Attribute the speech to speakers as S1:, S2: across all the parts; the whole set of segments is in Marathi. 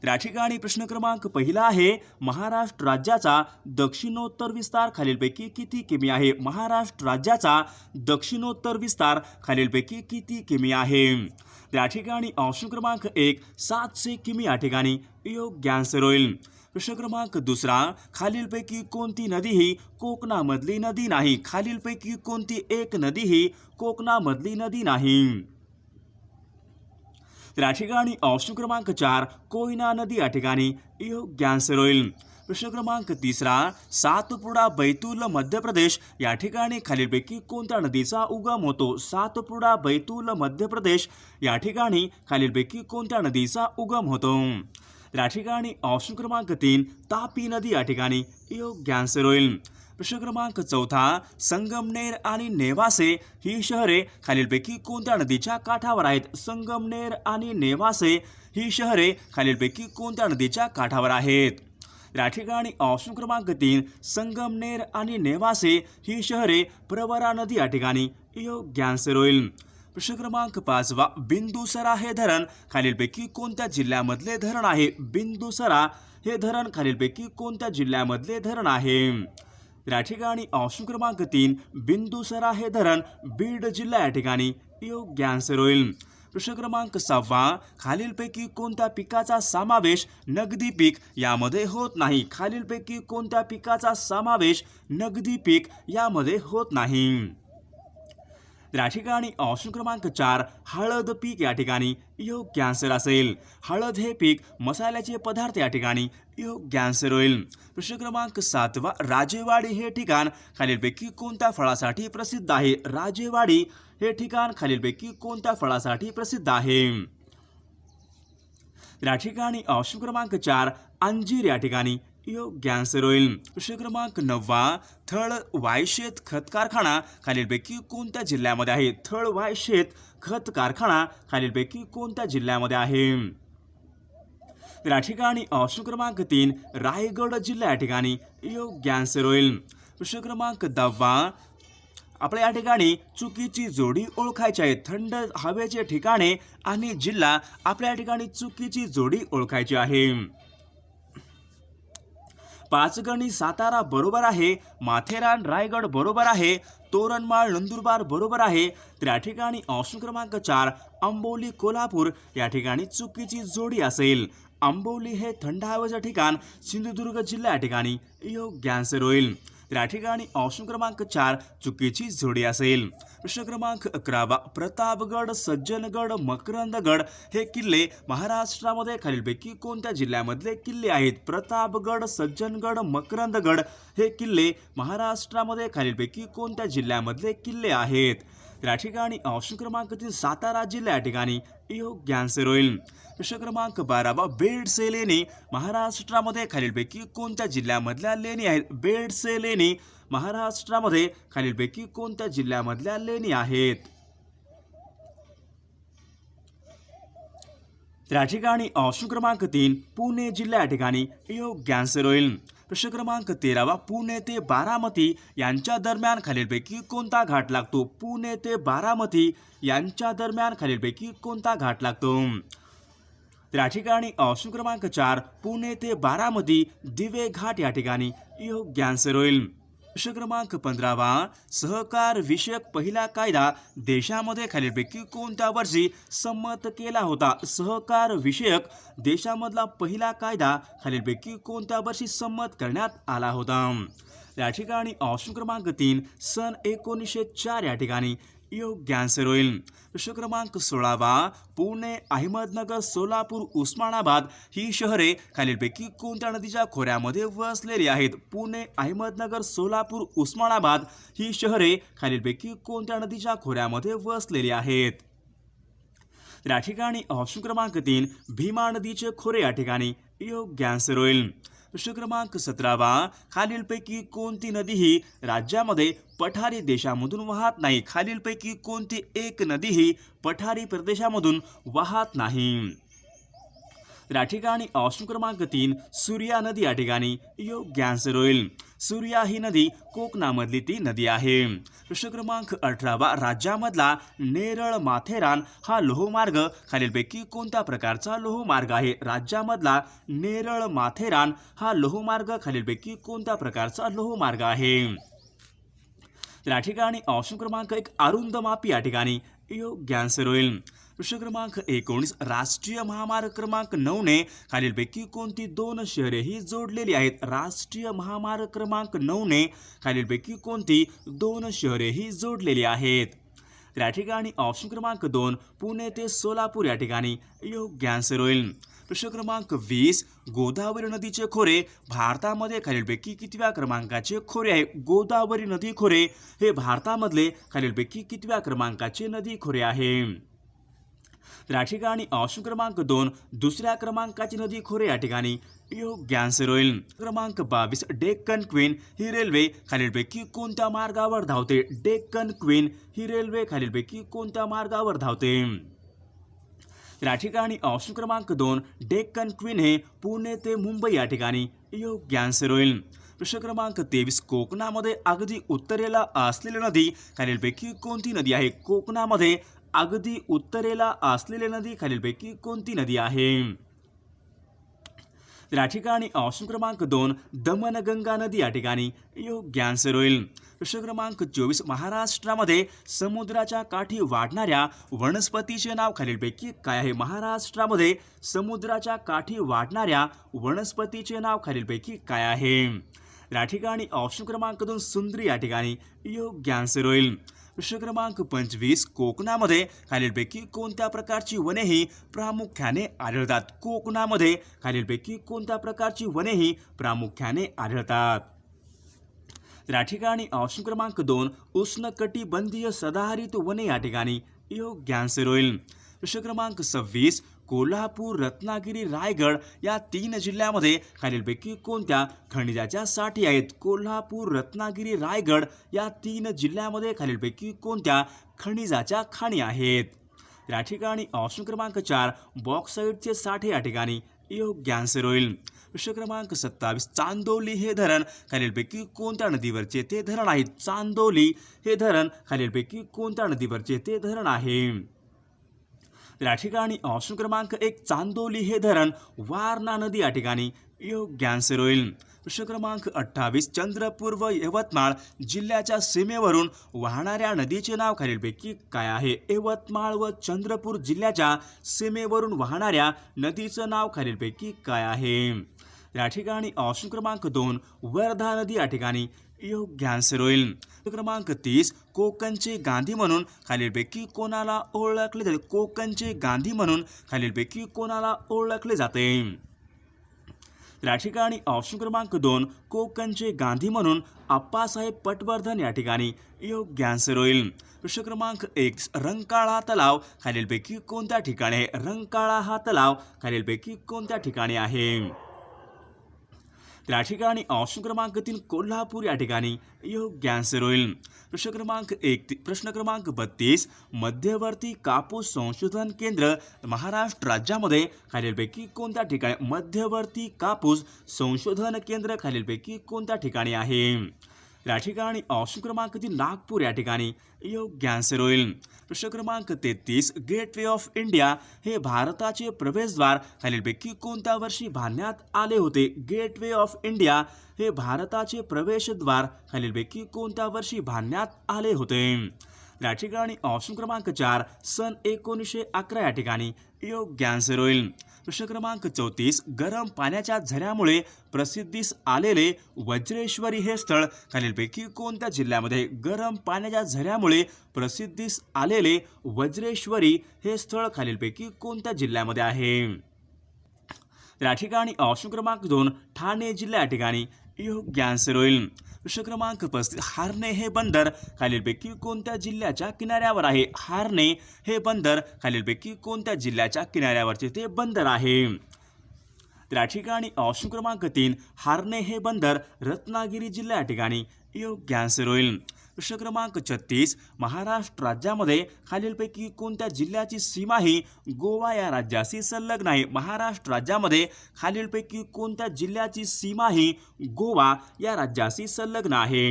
S1: या ठिकाणी प्रश्न क्रमांक पहिला आहे, महाराष्ट्र राज्याचा दक्षिणोत्तर विस्तार खालीलपैकी किती किमी आहे? महाराष्ट्र राज्याचा दक्षिणोत्तर विस्तार खालीलपैकी किती किमी आहे? या ठिकाणी ऑप्शन क्रमांक 1 700 किमी या ठिकाणी योग्य आन्सर होईल. प्रश्न क्रमांक दुसरा, खालीलपैकी कोणती नदी ही कोकणामधली नदी नाही? खालीलपैकी कोणती एक नदी ही कोकणामधली नदी नाही? या ठिकाणी ऑप्शन क्रमांक 4 कोयना नदी या ठिकाणी योग्य आन्सर होईल. प्रश्न क्रमांक तिसरा, सातपुडा बैतूल मध्य प्रदेश या ठिकाणी खालीलपैकी कोणत्या नदीचा उगम होतो? सातपुडा बैतूल मध्य प्रदेश या ठिकाणी खालीलपैकी कोणत्या नदीचा उगम होतो? या ठिकाणी ऑप्शन क्रमांक 3 तापी नदी या ठिकाणी योग्य आन्सर होईल. प्रश्न क्रमांक चौथा, संगमनेर आणि नेवासे ही शहरे खालीलपैकी कोणत्या नदीच्या काठावर आहेत? संगमनेर आणि नेवासे ही शहरे खालीलपैकी कोणत्या नदीच्या काठावर आहेत? या ठिकाणी ऑप्शन क्रमांक 3 संगमनेर आणि नेवासे ही शहरे प्रवरा नदी या ठिकाणी योग्य आन्सर होईल. प्रश्न क्रमांक 5 बिंदुसरा हे धरण खालीलपैकी कोणत्या जिल्ह्यामधले धरण आहे? बिंदुसरा हे धरण खालीलपैकी कोणत्या जिल्ह्यामधले धरण आहे? या ठिकाणी ऑप्शन क्रमांक 3 बिंदुसरा हे धरण बीड जिल्हा या ठिकाणी योग्य आन्सर होईल. प्रश्न क्रमांक 6 खालीलपैकी कोणत्या पिकाचा समावेश नगदी पीक यामध्ये होत नाही? खालीलपैकी कोणत्या पिकाचा समावेश नगदी पीक यामध्ये होत नाही? या ठिकाणी ऑप्शन क्रमांक 4 हळद पीक या ठिकाणी योग्य आन्सर असेल. हळद हे पीक मसाल्याचे पदार्थ या ठिकाणी योग्य आन्सर होईल. प्रश्न क्रमांक 7 राजेवाडी हे ठिकाण खालीलपैकी कोणत्या फळासाठी प्रसिद्ध आहे? राजेवाडी हे ठिकाण खालीलपैकी कोणत्या फळासाठी प्रसिद्ध आहे? या ठिकाणी ऑप्शन क्रमांक 4 अंजीर या ठिकाणी योग्य आन्सर होईल. प्रश्न क्रमांक 9 थळ वायशेत खत कारखाना खालीलपैकी कोणत्या जिल्ह्यामध्ये आहे? थळ वायशेत खत कारखाना खालीलपैकी कोणत्या जिल्ह्यामध्ये आहे? या ठिकाणी ऑप्शन क्रमांक 3 रायगड जिल्हा या ठिकाणी योग्य आन्सर होईल. प्रश्न क्रमांक 10 आपल्या या ठिकाणी चुकीची जोडी ओळखायची आहे. थंड हवेचे ठिकाणे आणि जिल्हा आपल्या या ठिकाणी चुकीची जोडी ओळखायची आहे. पाचगणी सातारा बरोबर आहे, माथेरान रायगड बरोबर आहे, तोरणमाळ नंदुरबार बरोबर आहे. तर या ठिकाणी ऑप्शन क्रमांक 4 आंबोली कोल्हापूर या ठिकाणी चुकीची जोडी असेल. आंबोली हे थंड हवेचे ठिकाण सिंधुदुर्ग जिल्हा या ठिकाणी योग्य आन्सर होईल. तर या ठिकाणी ऑप्शन क्रमांक 4 चुकीची जोडी असेल. प्रश्न क्रमांक 11 प्रतापगड सज्जनगड मकरंदगड हे किल्ले महाराष्ट्रामध्ये खालीलपैकी कोणत्या जिल्ह्यामधले किल्ले आहेत? प्रतापगड सज्जनगड मकरंदगड हे किल्ले महाराष्ट्रामध्ये खालीलपैकी कोणत्या जिल्ह्यामधले किल्ले आहेत? या ठिकाणी ऑप्शन क्रमांक 3 सातारा जिल्हा या ठिकाणी योग्य आन्सर होईल. प्रश्न क्रमांक 12 बेडसे लेणी महाराष्ट्रामध्ये खालीलपैकी कोणत्या जिल्ह्यामधल्या लेणी आहेत? बेडसे लेणी महाराष्ट्रामध्ये खालीलपैकी कोणत्या जिल्ह्यामधल्या लेणी आहेत? या ठिकाणी ऑप्शन क्रमांक 3 पुणे जिल्हा या ठिकाणी योग्य आन्सर होईल. प्रश्न क्रमांक 13 पुणे ते बारामती यांच्या दरम्यान खालीलपैकी कोणता घाट लागतो? पुणे ते बारामती यांच्या दरम्यान खालीलपैकी कोणता घाट लागतो? या ठिकाणी ऑप्शन क्रमांक 4 पुणे ते बारामती दिवे घाट या ठिकाणी योग्य आन्सर होईल. प्रश्न क्रमांक 15 सहकार विषयक पहिला कायदा देशामध्ये खालीलपैकी कोणत्या वर्षी संमत केला होता? सहकार विषयक देशामधला पहिला कायदा खालीलपैकी कोणत्या वर्षी संमत करण्यात आला होता? या ठिकाणी ऑप्शन क्रमांक 3 सन 1904 या ठिकाणी योग्य आन्सर होईल. प्रश्न क्रमांक 16 पुणे अहमदनगर सोलापूर उस्मानाबाद ही शहरे खालीलपैकी कोणत्या नदीच्या खोऱ्यामध्ये वसलेली आहेत? पुणे अहमदनगर सोलापूर उस्मानाबाद ही शहरे खालीलपैकी कोणत्या नदीच्या खोऱ्यामध्ये वसलेली आहेत? या ठिकाणी ऑप्शन क्रमांक 3 भीमा नदीचे खोरे या ठिकाणी योग्य आन्सर होईल. प्रश्न क्रमांक 17 खालीलपैकी कोणती नदी ही राज्यामध्ये पठारी देशामधून वाहत नाही? खालीलपैकी कोणती एक नदी ही पठारी प्रदेशामधून वाहत नाही? तर या ठिकाणी ऑप्शन क्रमांक 3 सूर्या नदी या ठिकाणी योग्य आन्सर होईल. सूर्या ही नदी कोकणामधली ती नदी आहे. प्रश्न क्रमांक 18 राज्यामधला नेरळ माथेरान हा लोहमार्ग खालीलपैकी कोणत्या प्रकारचा लोहमार्ग आहे? राज्यामधला नेरळ माथेरान हा लोहमार्ग खालीलपैकी कोणत्या प्रकारचा लोहमार्ग आहे? तर या ठिकाणी ऑप्शन क्रमांक 1 अरुंद मापी या ठिकाणी योग्य आन्सर होईल. प्रश्न क्रमांक 19 राष्ट्रीय महामार्ग क्रमांक 9 ने खालीलपैकी कोणती 2 शहरेही जोडलेली आहेत? राष्ट्रीय महामार्ग क्रमांक 9 ने खालीलपैकी कोणती 2 शहरेही जोडलेली आहेत? तर या ठिकाणी ऑप्शन क्रमांक 2 पुणे ते सोलापूर या ठिकाणी योग्य आन्सर होईल. प्रश्न क्रमांक 20 गोदावरी नदीचे खोरे भारतामध्ये खालीलपैकी कितव्या क्रमांकाचे खोरे आहे? गोदावरी नदी खोरे हे भारतामधले खालीलपैकी कितव्या क्रमांकाचे नदी खोरे आहे? तर या ठिकाणी ऑप्शन क्रमांक 2 दुसऱ्या क्रमांकाची नदी खोरे या ठिकाणी योग्य आन्सर होईल. क्रमांक 22 डेक्कन क्वीन ही रेल्वे खालीलपैकी कोणत्या मार्गावर धावते? डेक्कन क्वीन ही रेल्वे खालीलपैकी कोणत्या मार्गावर धावते? तर या ठिकाणी ऑप्शन क्रमांक 2 डेक्कन क्वीन हे पुणे ते मुंबई या ठिकाणी योग्य आन्सर होईल. प्रश्न क्रमांक 23 कोकणामध्ये अगदी उत्तरेला असलेली नदी खालीलपैकी कोणती नदी आहे? कोकणामध्ये अगदी उत्तरेला असलेली नदी खालीलपैकी कोणती नदी आहे? तर या ठिकाणी ऑप्शन क्रमांक 2 दमनगंगा नदी या ठिकाणी योग्य आन्सर होईल. प्रश्न क्रमांक 24 महाराष्ट्रामध्ये समुद्राच्या काठी वाढणाऱ्या वनस्पतीचे नाव खालीलपैकी काय आहे? महाराष्ट्रामध्ये समुद्राच्या काठी वाढणाऱ्या वनस्पतीचे नाव खालीलपैकी काय आहे? या ठिकाणी ऑप्शन क्रमांक 2 सुंदरी या ठिकाणी योग्य आन्सर होईल. प्रश्न क्रमांक 25 कोकणामध्ये खालीलपैकी कोणत्या प्रकारची वनेही प्रामुख्याने आढळतात? कोकणामध्ये खालीलपैकी कोणत्या प्रकारची वनेही प्रामुख्याने आढळतात? तर या ठिकाणी ऑप्शन क्रमांक 2 उष्णकटिबंधीय सदाहरित वने या ठिकाणी योग्य आन्सर होईल. प्रश्न क्रमांक 26 कोल्हापूर रत्नागिरी रायगड या 3 जिल्ह्यामध्ये खालीलपैकी कोणत्या खनिजाच्या साठी आहेत? कोल्हापूर रत्नागिरी रायगड या 3 जिल्ह्यामध्ये खालीलपैकी कोणत्या खनिजाच्या खाणी आहेत? या ठिकाणी ऑप्शन क्रमांक 4 बॉक्साईटचे साठे या ठिकाणी योग्य आन्सर होईल. प्रश्न क्रमांक 27 चांदोली हे धरण खालीलपैकी कोणत्या नदीवरचे ते धरण आहे? चांदोली हे धरण खालीलपैकी कोणत्या नदीवरचे ते धरण आहे? तर या ठिकाणी ऑप्शन क्रमांक 1 चांदोली हे धरण वारणा नदी या ठिकाणी योग्य आन्सर होईल. प्रश्न क्रमांक 28 चंद्रपूर व यवतमाळ जिल्ह्याच्या सीमेवरून वाहणाऱ्या नदीचे नाव खालीलपैकी काय आहे? यवतमाळ व चंद्रपूर जिल्ह्याच्या सीमेवरून वाहणाऱ्या नदीचं नाव खालीलपैकी काय आहे? या ठिकाणी ऑप्शन क्रमांक 2 वर्धा नदी या ठिकाणी योग्य आन्सर होईल. क्रमांक 30 कोकणचे गांधी म्हणून खालीलपैकी कोणाला ओळखले जाते? कोकणचे गांधी म्हणून खालीलपैकी कोणाला ओळखले जाते? या ठिकाणी ऑप्शन क्रमांक 2 कोकणचे गांधी म्हणून आप्पासाहेब पटवर्धन या ठिकाणी योग्य आन्सर होईल. प्रश्न क्रमांक 1 रंकाळा तलाव खालीलपैकी कोणत्या ठिकाणी आहे? रंकाळा हा तलाव खालीलपैकी कोणत्या ठिकाणी आहे? त्या ठिकाणी ऑप्शन क्रमांक 3 कोल्हापूर या ठिकाणी योग्य आन्सर होईल. प्रश्न क्रमांक 32 मध्यवर्ती कापूस संशोधन केंद्र महाराष्ट्र राज्यामध्ये खालीलपैकी कोणत्या ठिकाणी? मध्यवर्ती कापूस संशोधन केंद्र खालीलपैकी कोणत्या ठिकाणी आहे? या ठिकाणी ऑप्शन क्रमांक 3 नागपूर या ठिकाणी योग्य आन्सर होईल. प्रश्न क्रमांक 33 गेटवे ऑफ इंडिया हे भारताचे प्रवेशद्वार खालीलपैकी कोणत्या वर्षी बांधण्यात आले होते? गेटवे ऑफ इंडिया हे भारताचे प्रवेशद्वार खालीलपैकी कोणत्या वर्षी बांधण्यात आले होते? या ठिकाणी ऑप्शन क्रमांक 4 सन 1911 या ठिकाणी योग्य आन्सर होईल. प्रश्न क्रमांक 34 गरम पाण्याच्या झऱ्यामुळे प्रसिद्धीस आलेले वज्रेश्वरी हे स्थळ खालीलपैकी कोणत्या जिल्ह्यामध्ये? गरम पाण्याच्या झऱ्यामुळे प्रसिद्धीस आलेले वज्रेश्वरी हे स्थळ खालीलपैकी कोणत्या जिल्ह्यामध्ये आहे? या ठिकाणी ऑप्शन क्रमांक 2 ठाणे जिल्हा या ठिकाणी योग्य आन्सर होईल. प्रश्न क्रमांक 35 हार्ने हे बंदर खालीलपैकी कोणत्या जिल्ह्याच्या किनाऱ्यावर आहे? हार्ने हे बंदर खालीलपैकी कोणत्या जिल्ह्याच्या किनाऱ्यावरचे ते बंदर आहे? तर या ठिकाणी ऑप्शन क्रमांक 3 हार्ने हे बंदर रत्नागिरी जिल्हा या ठिकाणी योग्य आन्सर होईल. प्रश्न क्रमांक 36, महाराष्ट्र राज्यामध्ये खालीलपैकी कोणत्या जिल्ह्याची सीमा ही गोवा या राज्याशी संलग्न आहे? महाराष्ट्र राज्यामध्ये खालीलपैकी कोणत्या जिल्ह्याची सीमा ही गोवा या राज्याशी संलग्न आहे?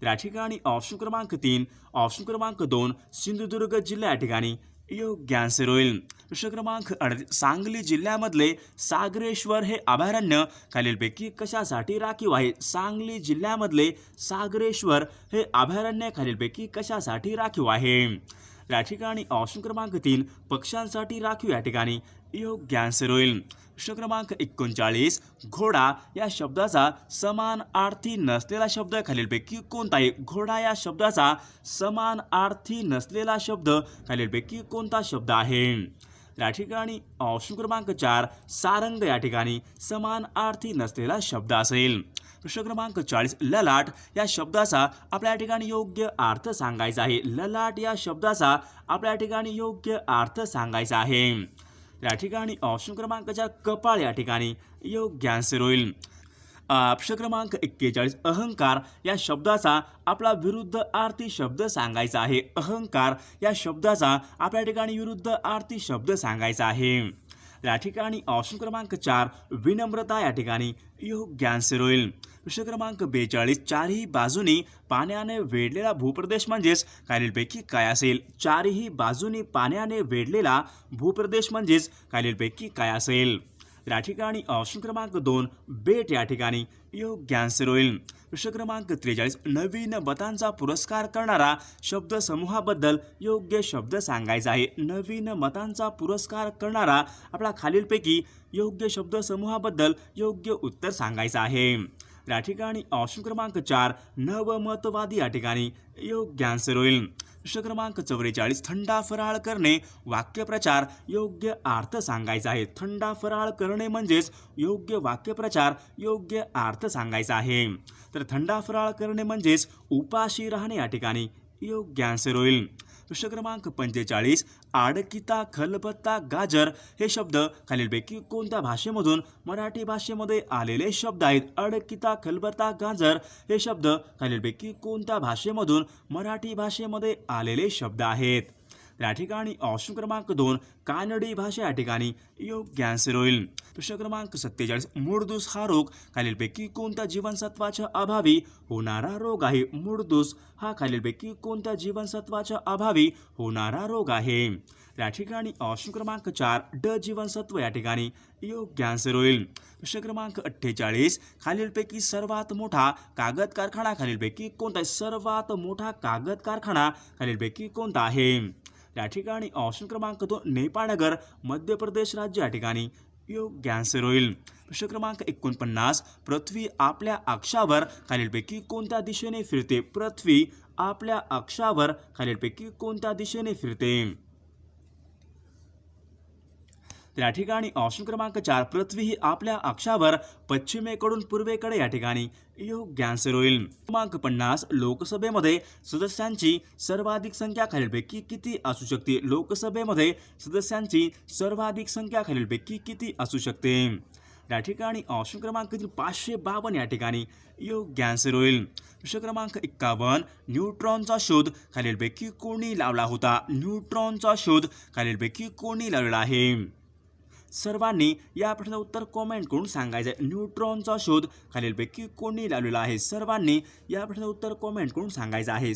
S1: या ठिकाणी ऑप्शन क्रमांक 3, ऑप्शन क्रमांक 2 सिंधुदुर्ग जिल्हा या ठिकाणी योग्य आन्सर होईल. प्रश्न क्रमांक 38, सांगली जिल्ह्यामधले सागरेश्वर हे अभयारण्य खालीलपैकी कशासाठी राखीव आहे? सांगली जिल्ह्यामधले सागरेश्वर हे अभयारण्य खालीलपैकी कशासाठी राखीव आहे? या ठिकाणी ऑप्शन क्रमांक 3 पक्ष्यांसाठी राखीव या ठिकाणी योग्य आन्सर होईल. प्रश्न क्रमांक 39, घोडा या शब्दाचा समानार्थी नसलेला शब्द खालीलपैकी कोणता आहे? घोडा या शब्दाचा समानार्थी नसलेला शब्द खालीलपैकी कोणता शब्द आहे? या ठिकाणी ऑप्शन क्रमांक 4 सारंग या ठिकाणी समानार्थी नसलेला शब्द असेल. प्रश्न क्रमांक 40, ललाट या शब्दाचा आपल्या ठिकाणी योग्य अर्थ सांगायचा आहे. ललाट या शब्दाचा आपल्या ठिकाणी योग्य अर्थ सांगायचा आहे. या ठिकाणी ऑप्शन क्रमांक 4 कपाळ या ठिकाणी योग्य आन्सर होईल. प्रश्न क्रमांक 41, अहंकार या शब्दाचा आपला विरुद्धार्थी शब्द सांगायचा आहे. अहंकार या शब्दाचा आपल्या ठिकाणी विरुद्धार्थी शब्द सांगायचा आहे. या ठिकाणी ऑप्शन क्रमांक 4 विनम्रता या ठिकाणी योग्य आन्सर होईल. प्रश्न क्रमांक 42, चारही बाजूनी पाण्याने वेढलेला भूप्रदेश म्हणजेच खालीलपैकी काय असेल? चारही बाजूनी पाण्याने वेढलेला भूप्रदेश म्हणजेच खालीलपैकी काय असेल? या ठिकाणी ऑप्शन क्रमांक 2 बेट या ठिकाणी योग्य आन्सर होईल. प्रश्न क्रमांक 43, नवीन मतांचा पुरस्कार करणारा शब्द समूहाबद्दल योग्य शब्द सांगायचा आहे. नवीन मतांचा पुरस्कार करणारा आपला खालीलपैकी योग्य शब्द समूहाबद्दल योग्य उत्तर सांगायचं आहे. या ठिकाणी ऑप्शन क्रमांक 4 नवमतवादी या ठिकाणी योग्य आन्सर होईल. प्रश्न क्रमांक 44, थंडा फराळ करणे वाक्यप्रचार योग्य अर्थ सांगायचा आहे. थंडा फराळ करणे म्हणजेच योग्य वाक्यप्रचार योग्य अर्थ सांगायचा आहे. तर थंडा फराळ करणे म्हणजेच उपाशी राहणे या ठिकाणी योग्य आन्सर होईल. प्रश्न क्रमांक 45, आडकिता खलबत्ता गाजर हे शब्द खालीलपैकी कोणत्या भाषेमधून मराठी भाषेमध्ये आलेले शब्द आहेत? आडकिता खलबत्ता गाजर हे शब्द खालीलपैकी कोणत्या भाषेमधून मराठी भाषेमध्ये आलेले शब्द आहेत? या ठिकाणी ऑप्शन क्रमांक 2 कानडी भाषा या ठिकाणी योग्य आन्सर होईल. प्रश्न क्रमांक 47, मूळदूस हा रोग खालीलपैकी कोणत्या जीवनसत्वाच्या अभावी होणारा रोग आहे? मूळदूस हा खालीलपैकी कोणत्या जीवनसत्वाच्या अभावी होणारा रोग आहे? या ठिकाणी ऑप्शन क्रमांक 4 ड जीवनसत्व या ठिकाणी योग्य आन्सर होईल. प्रश्न क्रमांक 48, खालीलपैकी सर्वात मोठा कागद कारखाना खालीलपैकी कोणता आहे? सर्वात मोठा कागद कारखाना खालीलपैकी कोणता आहे? या ठिकाणी ऑप्शन क्रमांक 2 नेपाळनगर मध्य प्रदेश राज्य या ठिकाणी योग्य आन्सर होईल. प्रश्न क्रमांक 49, पृथ्वी आपल्या अक्षावर खालीलपैकी कोणत्या दिशेने फिरते? पृथ्वी आपल्या अक्षावर खालीलपैकी कोणत्या दिशेने फिरते? या ठिकाणी ऑप्शन क्रमांक 4 पृथ्वी ही आपल्या अक्षावर पश्चिमेकडून पूर्वेकडे या ठिकाणी योग्य आन्सर होईल. क्रमांक 50, लोकसभेमध्ये सदस्यांची सर्वाधिक संख्या खालीलपैकी किती असू शकते? लोकसभेमध्ये सदस्यांची सर्वाधिक संख्या खालीलपैकी किती असू शकते? या ठिकाणी ऑप्शन क्रमांक 552 या ठिकाणी योग्य आन्सर होईल. प्रश्न क्रमांक 51, न्यूट्रॉनचा शोध खालीलपैकी कोणी लावला होता? न्यूट्रॉनचा शोध खालीलपैकी कोणी लावलेला आहे? सर्वांनी या प्रश्नाचं उत्तर कॉमेंट करून सांगायचं आहे. न्यूट्रॉनचा शोध खालीलपैकी कोणी लावलेला आहे? सर्वांनी या प्रश्नाचं उत्तर कॉमेंट करून सांगायचं आहे.